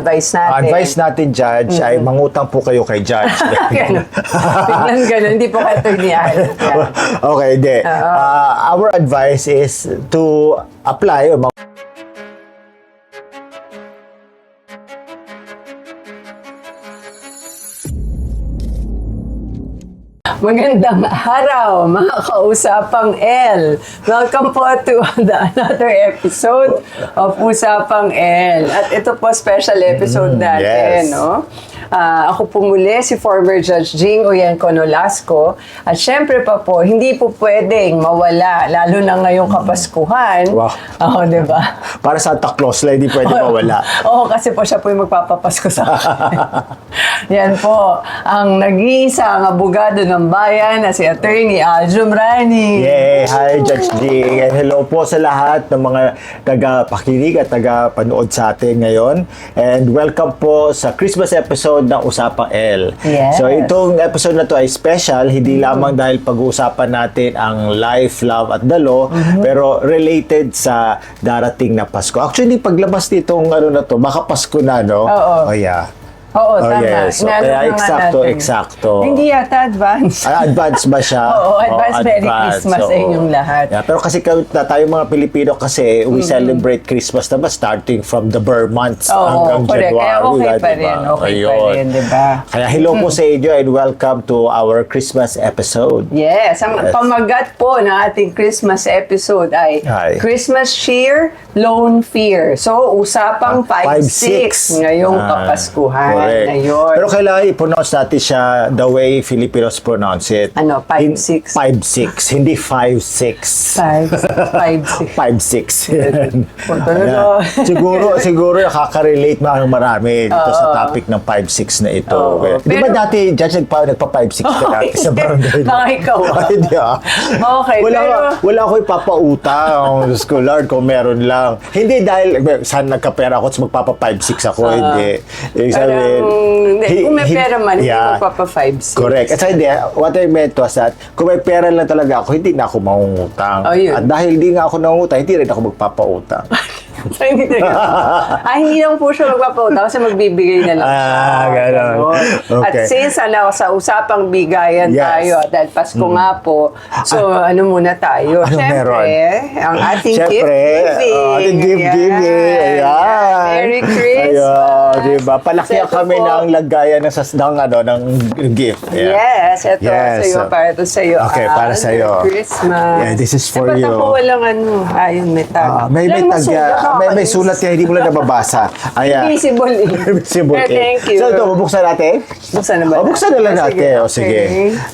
advice natin. Advice natin, Judge, ay mangutang po kayo kay Judge. Biglang ganun, hindi po kayo niyan. Okay, hindi. Our advice is to apply o Magandang araw, mga kausapang L. Welcome po to another episode of Usapang L. At ito po special episode natin, yes. no? Ako po muli, si former Judge Jing Oyenco Nolasco. At syempre pa po, hindi po pwedeng mawala, lalo na ngayong Kapaskuhan. Wow. Oo, diba? para Santa Claus lang, hindi pwede mawala. Oo, kasi po siya po yung magpapapasko sa akin. Yan po, ang nag-iisang abogado ng bayan na si Attorney Aljum Rani. Yay! Hi, Judge Jing. And hello po sa lahat ng mga taga-pakinig at taga-panood sa atin ngayon. And welcome po sa Christmas episode ng Usapang L. Yes. So, itong episode na to ay special, hindi lamang dahil pag-uusapan natin ang life, love, at the law, pero related sa darating na Pasko. Actually, paglabas nitong ano na to, baka Pasko na, no? Oo. Oh, yeah. Oo, tama. Yes. So, Inaano kaya na nga natin. eksakto. Hindi yata advance. Advance ba siya? Oo, advance Merry Christmas sa inyong lahat. Yeah, pero kasi tayo mga Pilipino kasi we celebrate Christmas naman starting from the Burr months hanggang correct. January. Kaya okay diba? pa rin. Okay pa Ayun. rin, diba? Kaya hello po sa inyo and welcome to our Christmas episode. Yes, ang pamagat po ng ating Christmas episode ay Christmas Cheer, Lone Fear. So, usapang 5-6 ngayong Kapaskuhan. Correct. Ngayon. Pero kailangan i-pronounce natin siya the way Filipinos pronounce it. Ano, 5-6? 5-6, hindi 5-6. 5-6. 5-6. siguro nakaka-relate marami dito sa topic ng 5-6 na ito. Di ba dati, Judge, nagpa-5-6 ka dati sa barangay? Baka ikaw. Hindi ah. Okay, wala ako ipapautang. Diyos ko, Lord, kung meron lang. Hindi dahil, saan nagkapera ako, magpapa-5-6 ako, hindi. Ibig sabihin, kung may pera man, hindi magpapa-5-6. Correct. At hindi, what I meant was that, kung may pera lang talaga ako, hindi na ako mangungutang. Yun. At dahil hindi nga ako nangungutang, hindi rin ako magpapautang. Hindi lang po siya magpapautang kasi magbibigay na lang siya. Gano'n. At Okay. since sa usapang bigayan tayo, dahil Pasko nga po, so ano muna tayo? Ano Siyempre, ang ating gift-giving. Ating gift-giving. Ayan. Merry Christmas. Ayan, diba? Palakihan So, kami po, ng lagayan ng gift. Yeah. Yes, ito sa'yo, para ito sa'yo. Okay, para sa'yo. Christmas. Yeah, this is for Ba't you. ako walang ayun, may tag. May sulat kaya hindi mo lang nababasa. Ayan. Invisible eh. Invisible eh. Thank you. So ito, bubuksan natin? Buksan na ba? Buksan na lang natin. O sige.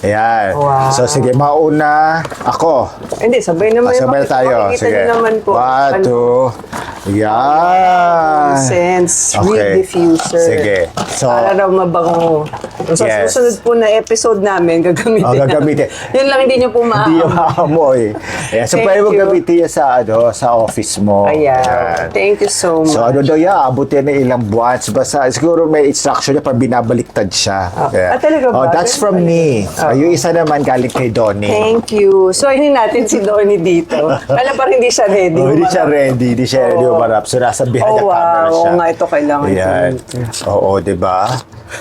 Ayan. Wow. So sige, mauna ako. Hindi, sabay naman Sabay na tayo. Makikita Sige. niyo naman po. 1, 2. Ayan. Sense. Okay. Real diffuser. Sige. So, para raw mabango. Sa Yes. susunod po na episode namin, gagamitin. gagamitin. Yun lang, hindi niyo po Hindi yung maamoy. Ayan. So, Thank pwede mo you. gamitin yan sa office mo. Ayan. Thank you so much. So, ano daw yan? Abutin na ilang buwan. Basta, siguro may instruction niya para binabaliktad siya. Ayan. talaga ba? That's from me. Yung isa naman galing kay Donnie. Thank you. So, ayun natin si Donnie dito. Alam parang hindi siya ready. Hindi siya ready. Hindi siya ready umarap. So, nasa behind the camera siya. Oo nga, ito kailangan. Ayan. Oo, diba?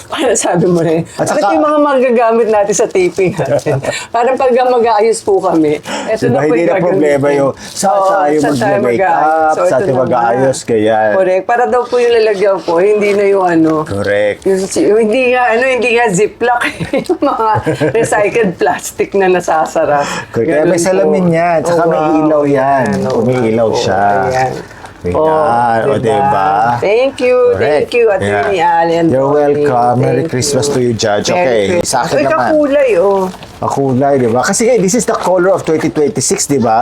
Paano sabi mo rin? At Ito saka- yung mga magagamit natin sa taping natin. Parang pag mag-aayos po kami, ito na po Hindi na problema yung saan tayo mag-make up, saan tayo mag-aayos, kaya. Correct. Para daw po yung lalagyan po, hindi na yung ano. Correct. Yung hindi nga ziplock. Yung mga recycled plastic na nasasara. Kaya Ganun may salamin po. yan, tsaka may ilaw yan. Umiilaw siya. Ayan. Ayan, diba? Thank you. Correct. Thank you, Attorney Allen. You're welcome. Merry Thank Christmas you. to you, Judge. Merry Okay, Christmas. sa akin Uy, naman. kakulay, oh. Makulay, di ba? Kasi this is the color of 2026, di ba?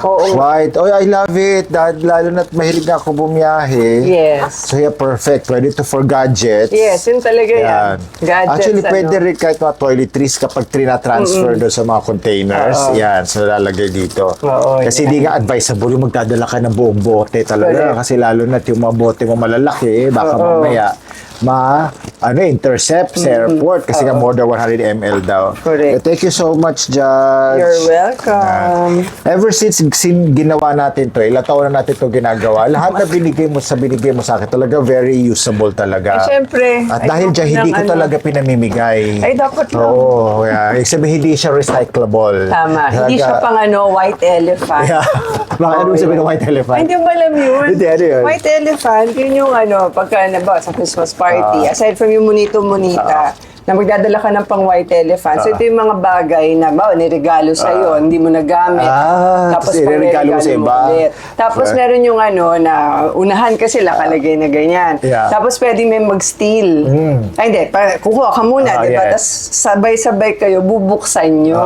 Oo. White. Oh, I love it. Lalo na't mahilig na ako bumiyahe. Yes. So, yeah, perfect. Pwede to for gadgets. Yes, yun talaga yan. Gadgets, Actually, pwede rin kahit mga toiletries kapag trina-transfer doon sa mga containers. Yan, so lalagay dito. Oo, Kasi hindi nga advisable yung magdadala ka ng buong bote talaga. Correct. Kasi lalo na't yung mga bote mo malalaki, baka mamaya intercept sa airport kasi nga more than 100 ml daw. Correct. Thank you so much, Judge. You're welcome. Ever since ginawa natin to, ilang taon na natin to ginagawa, lahat na binigay mo sa akin, talaga very usable talaga. Siyempre. At dahil dyan, hindi ko talaga pinamimigay. Ay, dapat lang. Oo, yeah. Ibig sabihin, hindi siya recyclable. Tama. Hindi siya pang white elephant. Yeah. Bakit ano sabihin ng white elephant? Ay, hindi mo alam yun. Hindi, ano yun? White elephant, yun yung pagka sa Christmas party, aside from yung munito-munita, na magdadala ka ng pang white elephant. So, ito yung mga bagay na, niregalo sa'yo, hindi mo nagamit. Tapos niregalo mo sa iba. Ulit. Tapos, meron yung na unahan kasi nakalagay na ganyan. Yeah. Tapos, pwede may mag-steal. Ay, hindi. Kukuha ka muna, di ba? Yes. Tapos, sabay-sabay kayo, bubuksan nyo.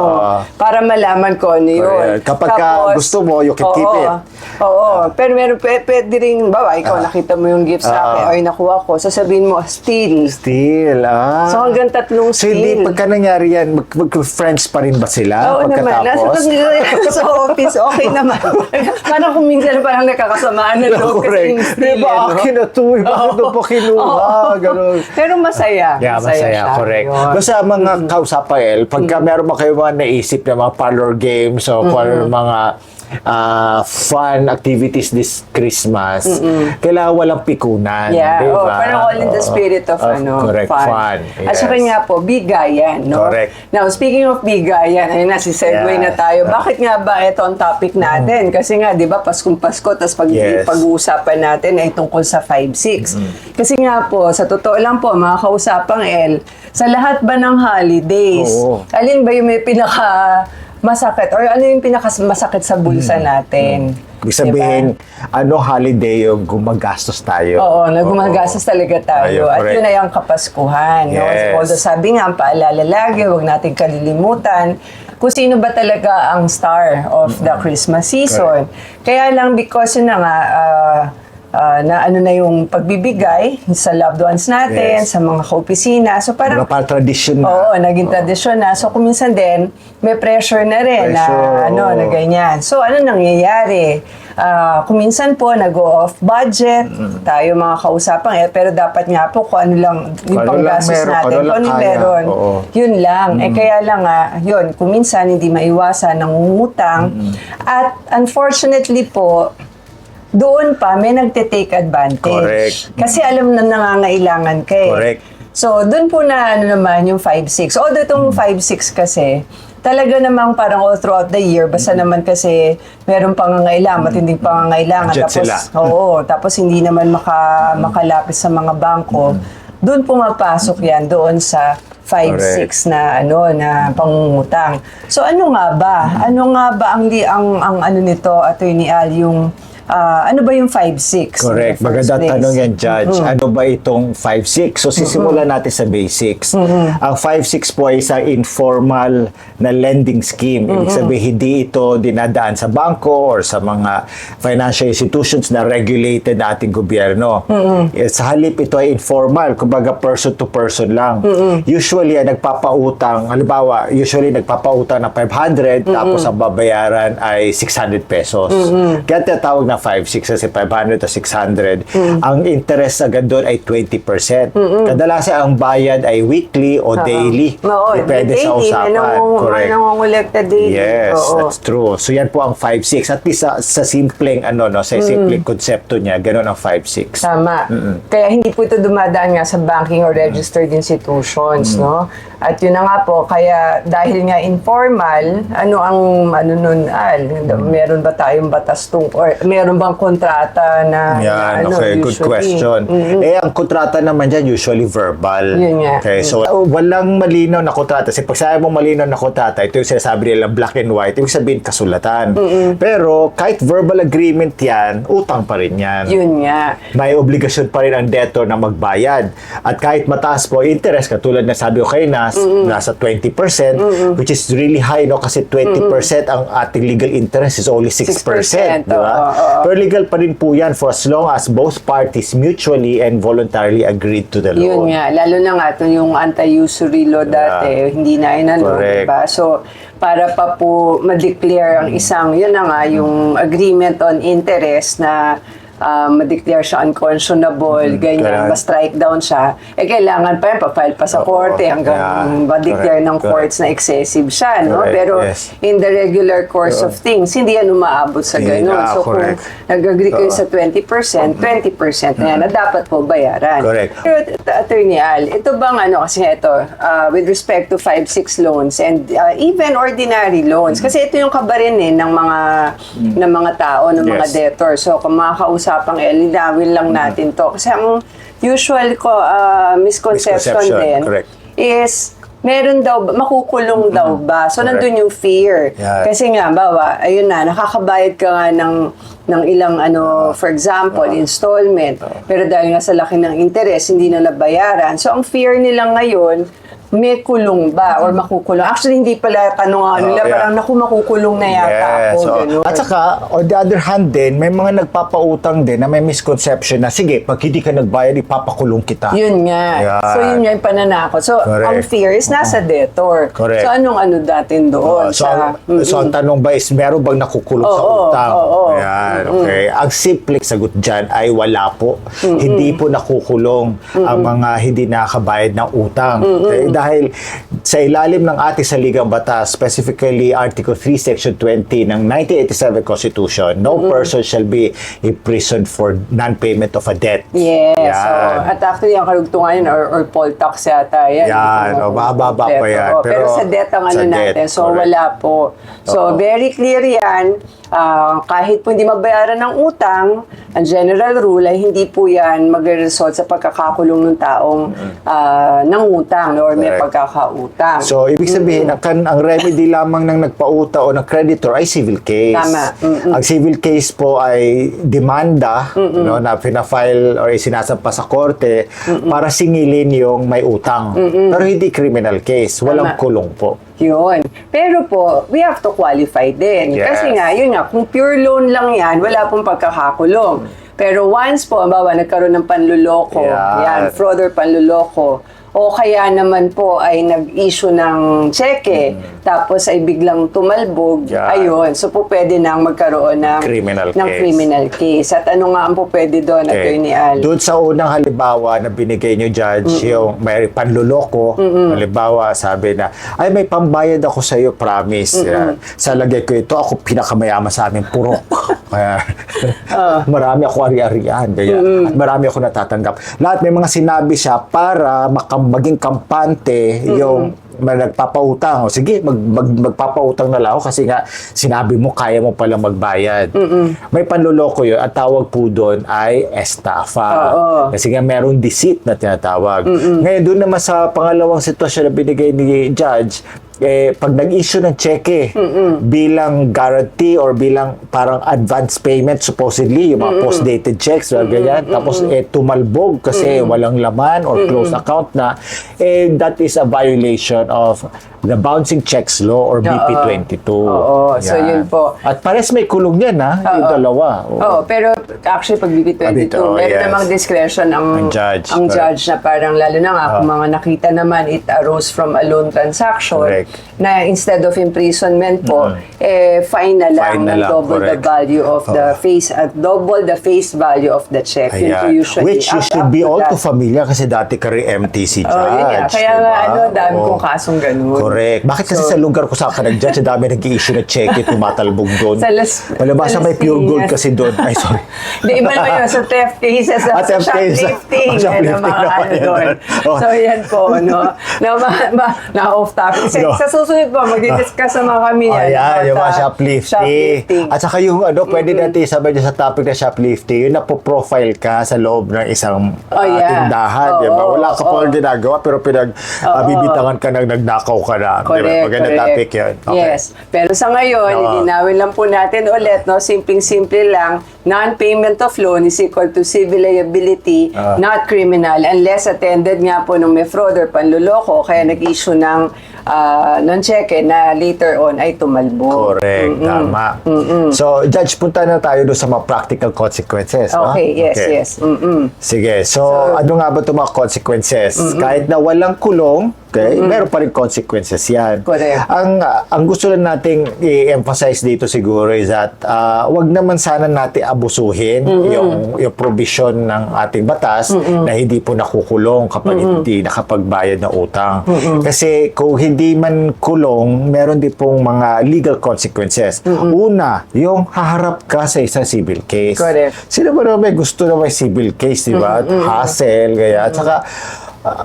Para malaman ko ano yun. Kapag gusto mo, you can keep it. Oo. Pero pwede rin, ikaw nakita mo yung gift sa akin, ay nakuha ko. Sasabihin mo, steal. Steal, So, hanggang 3 So, steal. hindi, pagka nangyari yan, mag-friends pa rin ba sila? Oo naman. Pagkatapos? Sa office, okay naman. Parang kung minsan parang nakakasamaan na loob kasi yung steal. Diba, akin na to, bakit ito pa kinuha? Ganun. Pero masaya. Yeah, masaya, siya. correct. Yun. Basta mga kausapay, pagka meron ba kayo mga naisip na mga parlor games o mga fun activities this Christmas, kailangan walang pikunan. Yeah, diba? parang all in the spirit of correct, fun. At saka nga po, bigayan, no? Correct. Now, speaking of bigayan, ayun na, si-segue na tayo. Bakit nga ba ito ang topic natin? Kasi nga, di ba, Paskong Pasko, tapos pag-uusapan natin ay tungkol sa 5-6. Kasi nga po, sa totoo lang po, mga kausapang El, sa lahat ba ng holidays, alin ba yung may masakit or ano yung pinakamasakit sa bulsa natin? Ibig sabihin, holiday yung gumagastos tayo. Oo, gumagastos talaga tayo. At yun ay ang Kapaskuhan. Yes. No? Although sabi nga, ang paalala lagi, huwag natin kalilimutan kung sino ba talaga ang star of the Christmas season. Kaya lang, because yun na nga, na yung pagbibigay sa loved ones natin, sa mga kaopisina. So parang tradisyon na. Oo, naging tradisyon na. So kuminsan din, may pressure na rin na ganyan. So ano nangyayari? Kuminsan po, nag-off budget, tayo mga kausapang pero dapat nga po kung ano lang yung panggastos natin. Kung ano meron, yun lang. Kaya lang yun, kuminsan hindi maiwasan ng ngutang. At unfortunately po, doon pa may nagte-take advantage. Correct. Kasi alam na nangangailangan ka eh. Correct. So, doon po na naman yung 5-6. Although itong 5-6 kasi, talaga namang parang all throughout the year, basta naman kasi meron pangangailangan, matinding pangangailangan. Budget sila. Tapos hindi naman makalapit sa mga bangko. Doon pumapasok yan, doon sa 5-6 na na pangungutang. So ano nga ba? Ano nga ba ang ano nito, Attorney Al, yung ano ba yung 5-6? Correct. Magandang tanong yan, Judge. Ano ba itong 5-6? So, sisimulan natin sa basics. Ang 5-6 po ay isang informal na lending scheme. Ibig sabihin, hindi ito dinadaan sa bangko or sa mga financial institutions na regulated na ating gobyerno. Sa halip, ito ay informal. Kumbaga, person to person lang. Usually, nagpapautang, halimbawa, nagpapautang ng 500, tapos ang babayaran ay 600 pesos. Kaya tinatawag na 5-6 kasi 500 to 600. Ang interest agad doon ay 20%. Kadalasan ang bayad ay weekly o daily. Depende sa usapan. Correct. Nangongolekta daily. Yes, that's true. So yan po ang 5-6. At least sa simpleng sa simpleng konsepto niya, ganoon ang 5-6. Tama. Kaya hindi po ito dumadaan nga sa banking or registered institutions, no? At yun na nga po, kaya dahil nga informal, nun, meron ba tayong batas or meron bang kontrata na yan, okay, good question. Ang kontrata naman dyan, usually verbal. Yun nga. Okay, so walang malinaw na kontrata. Kasi pag sabi mo malinaw na kontrata, ito yung sinasabi nila black and white, ibig sabihin kasulatan. Pero kahit verbal agreement yan, utang pa rin yan. Yun nga. May obligasyon pa rin ang debtor na magbayad. At kahit mataas po interest, katulad na sabi ko kayo nasa 20%, which is really high, no? Kasi 20% ang ating legal interest is only 6%. Di ba? Pero legal pa rin po yan for as long as both parties mutually and voluntarily agreed to the law. Yun nga. Lalo na nga, yung anti-usury law dati, hindi na diba? So, para pa po ma-declare ang isang, yun na nga, yung agreement on interest na ma-declare siya unconscionable, ganyan, Kailangan- ma-strike down siya, kailangan pa yan, pa-file pa sa korte hanggang Yeah. ma-declare ng Correct. courts na excessive siya, no? Correct, Pero yes. in the regular course of things, hindi yan umaabot sa Hindi ganun. na, So correct. kung nag-agree kayo sa 20%, 20% na yan na dapat po bayaran. Correct. Pero Attorney Al, ito bang kasi ito, with respect to 5-6 loans and even ordinary loans, kasi ito yung kabarin ng mga tao, ng mga Yes. debtors. So kung makakausapang linawin lang natin to. Kasi ang usual misconception din Correct. is meron daw, makukulong daw ba? So, Correct. nandun yung fear. Yeah. Kasi nga, bawa, ayun na, nakakabayad ka nga ng ilang, for example, installment. Pero dahil nga sa laki ng interest, hindi na nabayaran. So, ang fear nila ngayon, may kulong ba or makukulong? Actually, hindi pala tanong nila, yeah. parang makukulong na yata ako. So, Ganun. at saka, on the other hand din, may mga nagpapautang din na may misconception na, sige, pag hindi ka nagbayad, ipapakulong kita. Yun nga. Yan. So, yun nga yung pananakot. So, Correct. ang fear is nasa debtor. Correct. So, anong datin doon? So, ang tanong ba is, meron bang nakukulong sa Oo, utang? oo. Ayan, okay. Ang simple sagot dyan ay wala po. Hindi po nakukulong ang mga hindi nakakabayad ng utang. Okay? Dahil sa ilalim ng ating saligang batas, specifically Article 3, Section 20 ng 1987 Constitution, no person shall be imprisoned for non-payment of a debt. Yes. Yan. So, at actually, ang karugtungan yun, or poll tax yata yan. Yan. O, bababa pa yan. Pero sa debt ang sa debt, natin. So, correct. wala po. So, very clear yan. Kahit po hindi mabayaran ng utang, ang general rule ay hindi po yan magre-result sa pagkakakulong ng taong nangutang or may Correct. pagkakautang. So, ibig sabihin, ang remedy lamang ng nagpauta o ng creditor ay civil case. Tama. Ang civil case po ay demanda no, na pinafile or sinasampa sa korte para singilin yung may utang. Pero hindi criminal case. Walang Tama. kulong po. Yun. Pero po, we have to qualify din. Yes. Kasi nga, yun nga, kung pure loan lang yan, wala pong pagkakakulong. Pero once po, bawa, nagkaroon ng panluloko, yan, fraud or panluloko, o kaya naman po ay nag-issue ng cheque, tapos ay biglang tumalbog, Yan. ayun. So po pwede nang magkaroon ng criminal case. At ano nga ang po pwede doon, Attorney Al? Doon sa unang halimbawa na binigay niyo, Judge, yung may panluloko, halimbawa, sabi na, ay may pambayad ako sa iyo, promise. Sa lagay ko ito, ako pinakamayaman sa aming purok. Kaya, marami ako ari-arian. Kaya, at marami ako natatanggap. Lahat may mga sinabi siya para maging kampante yung nagpapautang. O sige, magpapautang na lang ako kasi nga sinabi mo kaya mo palang magbayad. May panloloko yun. At tawag po doon ay estafa. Kasi nga merong deceit na tinatawag. Ngayon, doon naman sa pangalawang sitwasyon na binigay ni Judge, pag nag-issue ng cheque bilang guarantee or bilang parang advance payment supposedly, yung mga post-dated checks or ganyan, tapos tumalbog kasi walang laman or closed account na, that is a violation of the bouncing checks law or BP22. Oo. So, Yan. yun po. At pares may kulong yan, ha? Yung dalawa. Oo, pero actually pag BP22, Oh, meron yes. namang discretion ang judge. judge na parang lalo na nga kung mga nakita naman it arose from a loan transaction Correct. na instead of imprisonment po, fine na lang Fine na ng lang, double the correct. value of the face at double the face value of the check. Yun po Ayan. usually. Which you should be all too familiar kasi dati ka rin MTC judge. Yun nga. Kaya nga, diba? dami Oo. kong kasong ganun. Correct. Bakit kasi sa lugar ko saan ka nag-judge, ang dami nag-i-issue na cheque, tumatalbog doon. Palabasa may pure gold kasi doon. Ay, sorry. Di, iba naman yun. Sa theft cases, sa theft case. shoplifting. Shoplifting Mga naman ano yan. doon. Oh. So, yan po, no? Na off topic. No. Sa susunod po, magdi-discuss naman kami yan. Ayan, yung mga about, shoplifting. At saka yung pwede natin isabay dyan sa topic na shoplifting, yung napo-profile ka sa loob ng isang tindahan. Diba? Wala ka pa ginagawa, pero bibitangan ka ng nagnakaw ka na. Correct, Maganda topic yun. Okay. Yes. Pero sa ngayon, linawin lang po natin ulit, no? Simpleng-simple lang, non-payment of loan is equal to civil liability, not criminal, unless attended nga po nung may fraud or panluloko, kaya nag-issue ng non-cheque na later on ay tumalbo. Correct, tama. So, Judge, punta na tayo doon sa mga practical consequences. No? Okay, yes. Sige, so ano nga ba itong mga consequences? Kahit na walang kulong, okay, meron pa rin consequences yan. Correct. Ang gusto lang nating i-emphasize dito siguro is that wag naman sana natin abusuhin yung provision ng ating batas na hindi po nakukulong kapag hindi nakapagbayad ng utang. Kasi kung hindi man kulong, meron din pong mga legal consequences. Una, yung haharap ka sa isang civil case. Correct. Sino ba naman may gusto na may civil case, di ba? Hassle, gaya. At saka,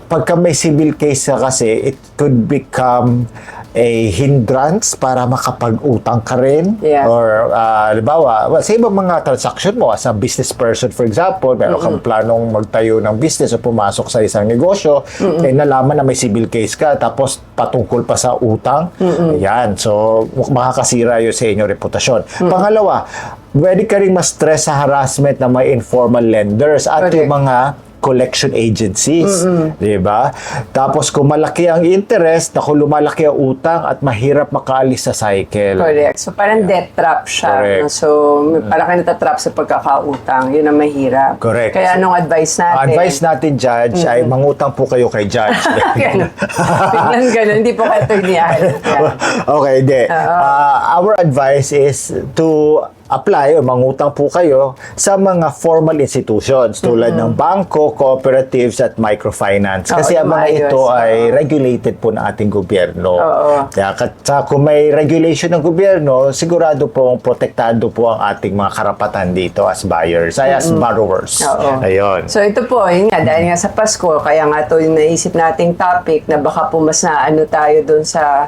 pagka may civil case ka kasi, it could become a hindrance para makapag-utang ka rin. Yeah. Or, halimbawa, sa ibang mga transaction mo, as a business person, for example, meron kang planong magtayo ng business o pumasok sa isang negosyo, eh nalaman na may civil case ka, tapos patungkol pa sa utang. Ayan. So, makakasira yun sa inyong reputasyon. Pangalawa, pwede ka rin ma-stress sa harassment ng mga informal lenders at yung mga collection agencies, di ba? Tapos kung malaki ang interest, kung lumalaki ang utang at mahirap makaalis sa cycle. Correct. So, parang debt trap siya. Correct. No? So, parang ka natatrap sa pagkakautang. Yun ang mahirap. Correct. Kaya anong advice natin? Ang advice natin, Judge, ay mangutang po kayo kay Judge. Ganun. Biglang ganun. Hindi po kayo niyan. Okay, hindi. Our advice is to apply o mangutang po kayo sa mga formal institutions tulad ng bangko, cooperatives at microfinance. Kasi ang mga maayos. ito ay regulated po ng ating gobyerno. Oo. Kaya kung may regulation ng gobyerno, sigurado pong protektado po ang ating mga karapatan dito as buyers, ay as borrowers. Oo. Ayun. So ito po, yun nga, dahil nga sa Pasko, kaya nga ito yung naisip nating topic na baka po mas naano tayo dun sa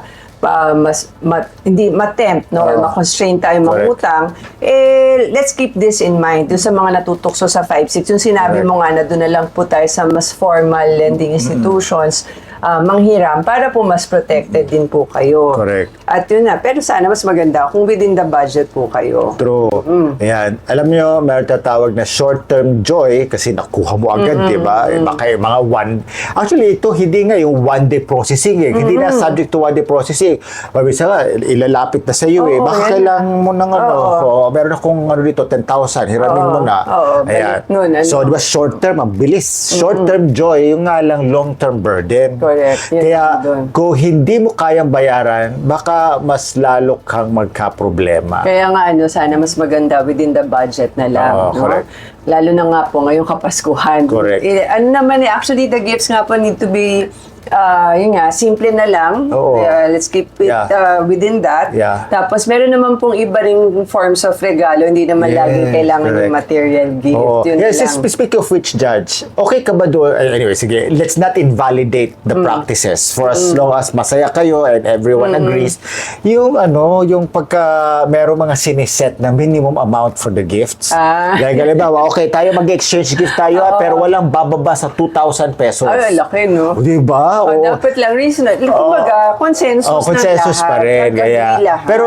hindi matempt no, or ma-constrain tayo mangutang, let's keep this in mind doon sa mga natutukso sa 5-6. Yung sinabi mo nga na doon na lang po tayo sa mas formal lending institutions, manghiram para po mas protected din po kayo. Correct. At yun na, pero sana mas maganda kung within the budget po kayo. True. Ayan. Alam nyo, meron tatawag na short-term joy kasi nakuha mo agad, di ba? Baka yung mga Actually, ito hindi nga yung one-day processing. Hindi na subject to one-day processing. Mabisa nga, ilalapit na sa iyo eh. Baka kailangan mo ng meron akong dito, 10,000, hiramin mo na. Ayan. Nun, So, di ba, short-term, ang bilis. Short-term joy, yung nga lang long-term burden. Correct. Yes, Kaya, doon. kung hindi mo kayang bayaran, baka mas lalo kang magka-problema. Kaya nga sana mas maganda within the budget na lang. Oo, no? correct. Lalo na nga po ngayong Kapaskuhan. Correct. Actually the gifts nga po need to be yun nga, simple na lang. Oo. Let's keep it within that. Yeah. Tapos meron naman pong iba ring forms of regalo, hindi naman laging kailangan ng correct. material gift. Oo. Yun Yes, lang. speaking of which, Judge, okay ka ba doon? Anyway, sige, let's not invalidate the practices for as long as masaya kayo and everyone agrees. Yung yung pagka merong mga siniset na minimum amount for the gifts. Like, halimbawa, okay, tayo mag-exchange gift tayo, pero walang bababa sa 2,000 pesos. Ay, laki, no? Di ba? Dapat lang reasonable. Kumbaga, consensus consensus na lahat. pa rin. Kaya, Lahat. pero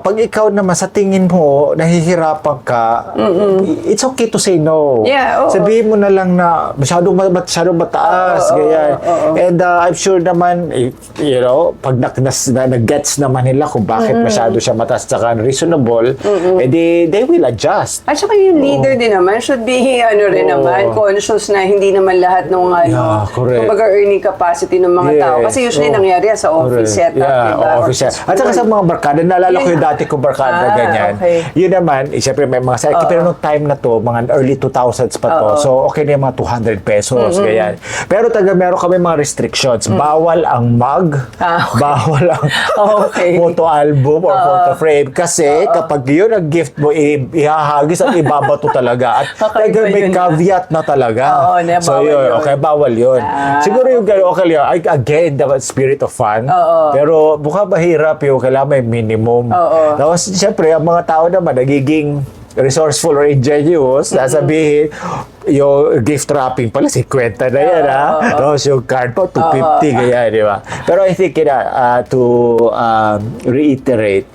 pag ikaw naman sa tingin mo, nahihirapan ka, it's okay to say no. Yeah, oo. Sabihin mo na lang na masyadong mataas. Ganyan. And I'm sure naman, pag nag-gets naman nila kung bakit masyado siya mataas tsaka reasonable, they will adjust. At saka yung leader din naman should be naman conscious na hindi naman lahat ng Yeah, correct. kumbaga earning capacity ng mga tao. Kasi usually nangyari yan sa office setup, diba? Office setup. At saka sa mga barkada, naalala ko yung dati kong barkada, ganyan. Okay. Yun naman, siyempre may mga pero nung time na to, mga early 2000s pa to, so okay na yung mga 200 pesos, ganyan. Pero meron kami mga restrictions. Bawal ang mug, bawal ang photo album or photo frame. Kasi kapag yun ang gift mo, ihahagis at ibabato talaga. At may caveat na talaga. So yun, okay, bawal yun. Siguro yung okay yun, again, the spirit of fun. Pero baka mahirap yung kailangan may minimum. Tapos, siyempre, ang mga tao naman nagiging resourceful or ingenious, sasabihin, yung gift wrapping pala, 50 na yan, ha? Tapos yung card po, 250, kaya, di ba? Pero I think, to reiterate,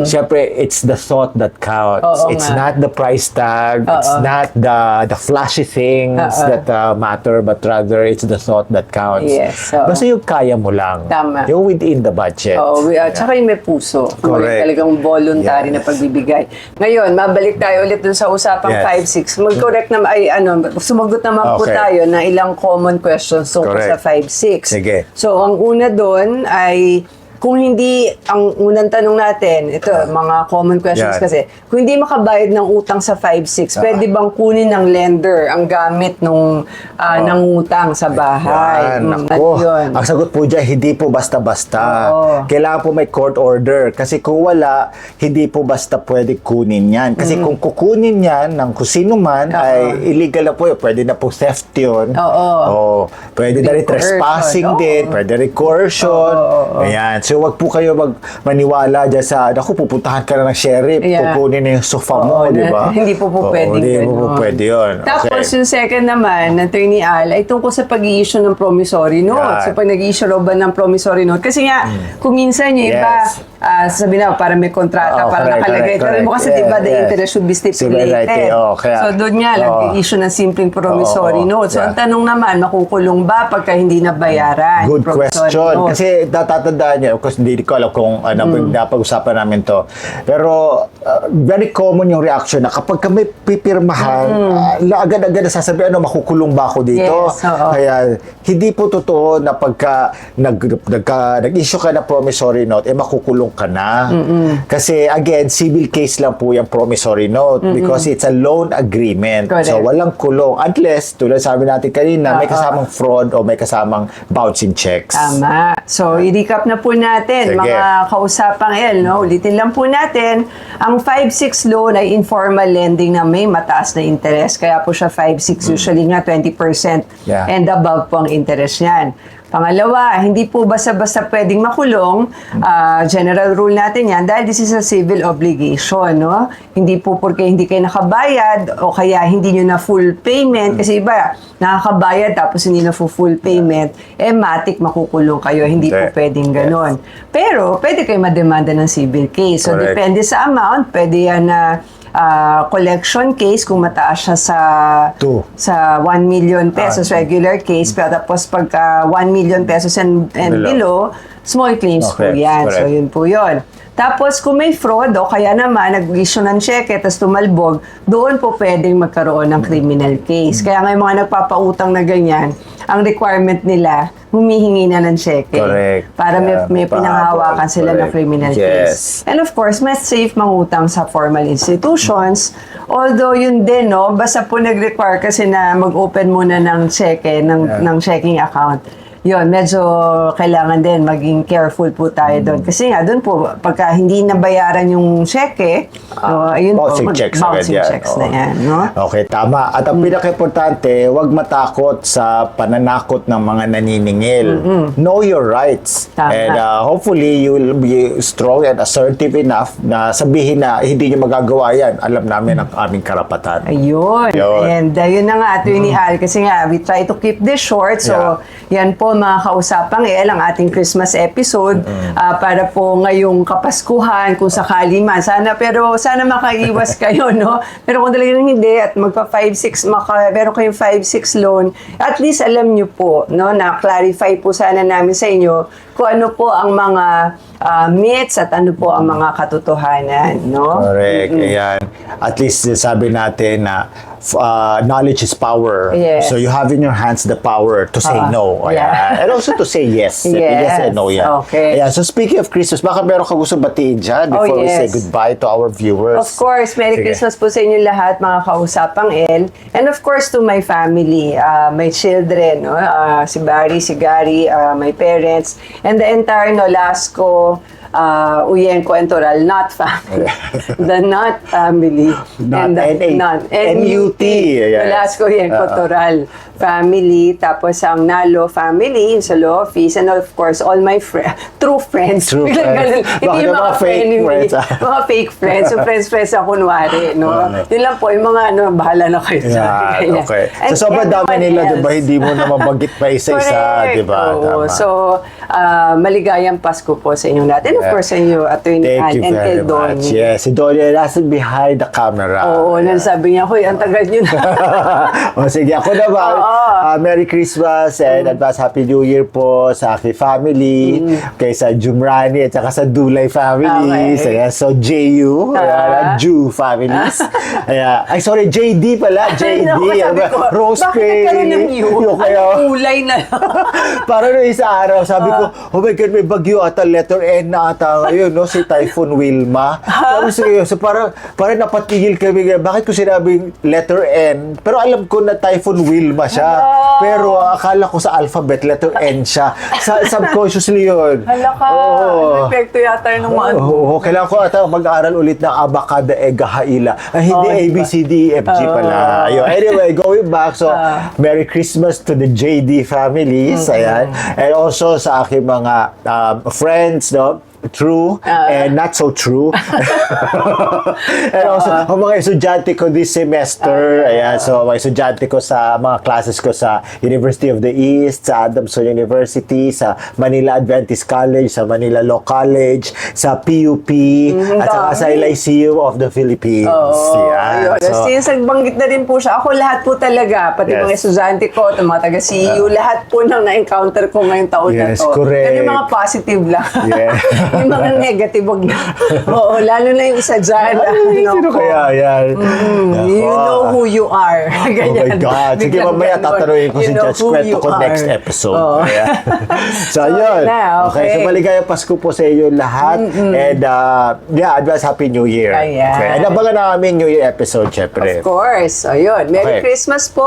syempre, it's the thought that counts. Oo It's nga. not the price tag, it's not the flashy things that matter, but rather, it's the thought that counts. Yes, oo. Basta yung kaya mo lang. Tama. Yung within the budget. Tsaka yung may puso. Correct. Talagang voluntary Yes. na pagbibigay. Ngayon, mabalik tayo ulit dun sa usapang Yes. 5-6. Mag-correct na, sumagot naman po Okay. tayo na ilang common questions tungkol Correct. sa 5-6. Sige. So, ang una doon ay kung hindi, ang unang tanong natin, ito, mga common questions Yan. kasi, kung hindi makabayad ng utang sa 5-6, pwede bang kunin ng lender ang gamit ng utang sa bahay? Yan, At nako. yun. Ang sagot po dyan, hindi po basta-basta. Oo. Kailangan po may court order. Kasi kung wala, hindi po basta pwede kunin yan. Kasi kung kukunin yan ng kung sino man, ay illegal na po yun. Pwede na po theft yun. Oo. Pwede na rin Coercion. trespassing Oo. din. Pwede rin coercion. Ayan. So, wag po kayo maniwala dyan sa, naku, pupuntahan ka na ng sheriff, Yeah. kukunin na yung sofa mo, di ba? Hindi po Oo, pwedeng Hindi po ganun. pwede yun. Tapos Okay. yung second naman, Attorney Al, ay tungkol sa pag-i-issue ng promissory note. Yan. So pag nag-i-issue raw ba ng promissory note? Kasi nga, kung minsan yung iba, Yes. sabi na, para may kontrata, Oo, para correct, nakalagay. correct, Pero mo kasi, correct. di ba, the Yes. interest should be stipulated. Kaya- So doon nga, nag-i-issue ng simpleng promissory Oo, note. So yeah. ang tanong naman, makukulong ba pagka hindi nabayaran? Good yung promissory question. note? Kasi natatandaan niyo, of course, hindi ko alam kung napag-usapan namin to. Pero very common yung reaction na kapag ka may pipirmahan, agad-agad nasasabi, makukulong ba ako dito? Yes, oo. Kaya hindi po totoo na pagka nag-issue ka na promissory note, makukulong ka na. Kasi again, civil case lang po yung promissory note because it's a loan agreement. Correct. So walang kulong unless, tulad sabi natin kanina, may kasamang fraud o may kasamang bouncing checks. Tama. So, i-recap na po natin, Sige. mga kausapang L, no? Ulitin lang po natin, ang 5-6 loan ay informal lending na may mataas na interest. Kaya po siya 5-6, usually nga 20% Yeah. and above po ang interest niyan. Pangalawa, hindi po basta-basta pwedeng makulong. General rule natin yan dahil this is a civil obligation, no? Hindi po porque hindi kayo nakabayad o kaya hindi nyo na full payment. Kasi iba, nakakabayad tapos hindi na full payment, matik makukulong kayo. Hindi po Okay. pwedeng ganon. Pero, pwede kayo mademanda ng civil case. So, Correct. depende sa amount. Pwede yan na collection case kung mataas siya Two. sa 1 million pesos regular case, pero tapos pagka 1 million pesos and below, small claims po Okay, yan. So, correct. yun po yun. Tapos, kung may fraud o kaya naman nag-issue ng cheque tapos tumalbog, doon po pwedeng magkaroon ng criminal case. Kaya nga yung mga nagpapautang na ganyan, ang requirement nila, humihingi na ng cheque. Correct. Para may Yeah, pinanghahawakan sila ng correct. criminal Yes. case. And of course, mas safe mangutang sa formal institutions. Although yun din, no, basta po nag-require kasi na mag-open muna ng cheque, ng checking account. Yun, medyo kailangan din maging careful po tayo doon. Kasi nga, doon po, pagka hindi nabayaran yung cheque, ayun Bouncing po, checks bouncing agad yan. checks Oo. na yan, no? Okay, tama. At ang pinaka-importante, huwag matakot sa pananakot ng mga naniningil. Know your rights. Tama. And hopefully, you will be strong and assertive enough na sabihin na hindi nyo magagawa yan. Alam namin ang aming karapatan. Ayun. Yun. And yun na nga, Attorney Al, kasi nga, we try to keep this short. So, yan po mga kausapang ang ating Christmas episode para po ngayong Kapaskuhan, kung sakali man. Sana makaiwas kayo, no? Pero kung talagang hindi at magpa 5-6, meron kayong 5-6 loan, at least alam nyo po, no, na clarify po sana namin sa inyo kung ano po ang mga myths at ano po ang mga katotohanan, no? Correct. Ayan. At least sabi natin na knowledge is power. Yes. So you have in your hands the power to say no. Ayan. Yeah. And also to say yes. Yes and no. Yan. Okay. Ayan. So speaking of Christmas, baka meron ka gusto batiin dyan before we say yes. goodbye to our viewers? Of course, Merry Sige. Christmas po sa inyo lahat, mga kausapang El. And of course, to my family, my children, no? Si Barry, si Gary, my parents, and the entire Nolasco Uyenko and Toral, not family. The not family. Not, and the N-A- not. N-U-T, yes. Velasco, Uyenko, Toral family. Tapos ang Nalo family, yung sa law office. And of course, all my true friends. True Biglang friends. ganun. Baka Hindi yung mga mga fake enemy. friends, ah. Mga fake friends. So, friends na kunwari. No? Yun lang po, yung mga bahala na kayo sa Yeah, ganyan. okay. And So, sobrang dami everyone nila, di ba? else. Hindi mo na mabanggit pa isa-isa, Correct. di ba? Oo. Tama. So, maligayang Pasko po sa inyong lahat. And of Yeah. course, sa inyo, Attorney Thank Ann you and kay very much. Donnie. Yes, si Donya nasa behind the camera. Oo, nang sabi niya, "Hoy, ang tagal niyo na." O sige, ako naman. Merry Christmas and advance Happy New Year po sa aking family, kay sa Jumrani at saka sa Dulay families. Okay. Ayan, so JU, ayan, Ju families. Ayan. Ay, sorry, JD pala. JD. Naku, sabi ko, Rose bakit Pay. nagkaroon ng yun? Yung kaya, Ang kulay na lang. parang nung isa araw, sabi ko, oh my God, may bagyo ata, letter N na ata ngayon, no? Si Typhoon Wilma. Sabi seryoso, parang napatigil kami. Bakit ko sinabing letter N? Pero alam ko na Typhoon Wilma siya. Pero akala ko sa alphabet, letter N siya. Subconsciously yun. Hala ka. Ano epekto yata ng mga Oo, kailangan ko ata mag-aaral ulit ng abacada egahaila. Ay, hindi A, B, C, D, E, F, G pala. Ayun. Anyway, going back. So, Merry Christmas to the JD families. Ayan. And also sa aking mga friends, no? True and not so true. And also, ang mga estudyante ko this semester, ayan, so mga estudyante ko sa mga classes ko sa University of the East, sa Adamson University, sa Manila Adventist College, sa Manila Law College, sa PUP, at saka sa Lyceum of the Philippines. Yan. So, Since nagbanggit na rin po siya, ako lahat po talaga, pati Yes. mga estudyante ko, at mga taga-CU, lahat po nang na-encounter ko ngayong taon na Yes, to. correct. Yan yung mga positive lang. Yeah. Yung mga negative, wag na. Oo, lalo na yung isa dyan. sino kaya yan? You know who you are. Oh Ganyan. my God. Sige, Biglang mamaya ganon. tatanungin ko You si know Judge who Kwento you ko are. next episode. Oo. Ayan. So, yun. na, okay. So maligayang Pasko po sa inyo lahat. And, advance Happy New Year. Ayan. Okay. And abangan namin New Year episode, syempre. Of course. So, yun. Merry Okay. Christmas po,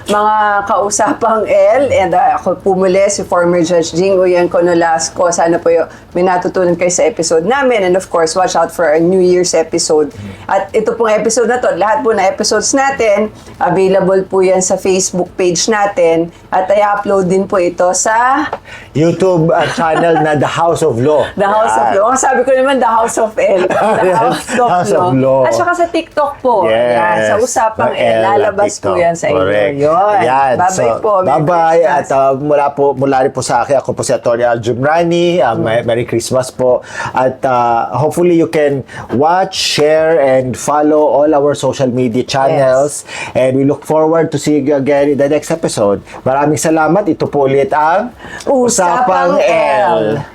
mga kausapang L. And ako po muli, si former Judge Jing Uyenko Nolasco. Sana po may natutunan kayo sa episode namin. And of course, watch out for our New Year's episode. At ito pong episode na to, lahat po na episodes natin, available po yan sa Facebook page natin. At i-upload din po ito sa YouTube channel na The House of Law. The House of Law. Ang sabi ko naman, The House of L. The House of Law. At saka sa TikTok po. Yes. Yan, sa Usapang L. Lalabas po yan sa inyo. Correct. Yun. Yan. Bye-bye po. Merry Bye-bye. At Christmas. mula rin po sa akin, ako po si Atty. Al Jumrani. Merry Christmas po. At hopefully you can watch, share, and follow all our social media channels. And we look forward to seeing you again in the next episode. Maraming salamat. Ito po ulit ang Usapang L.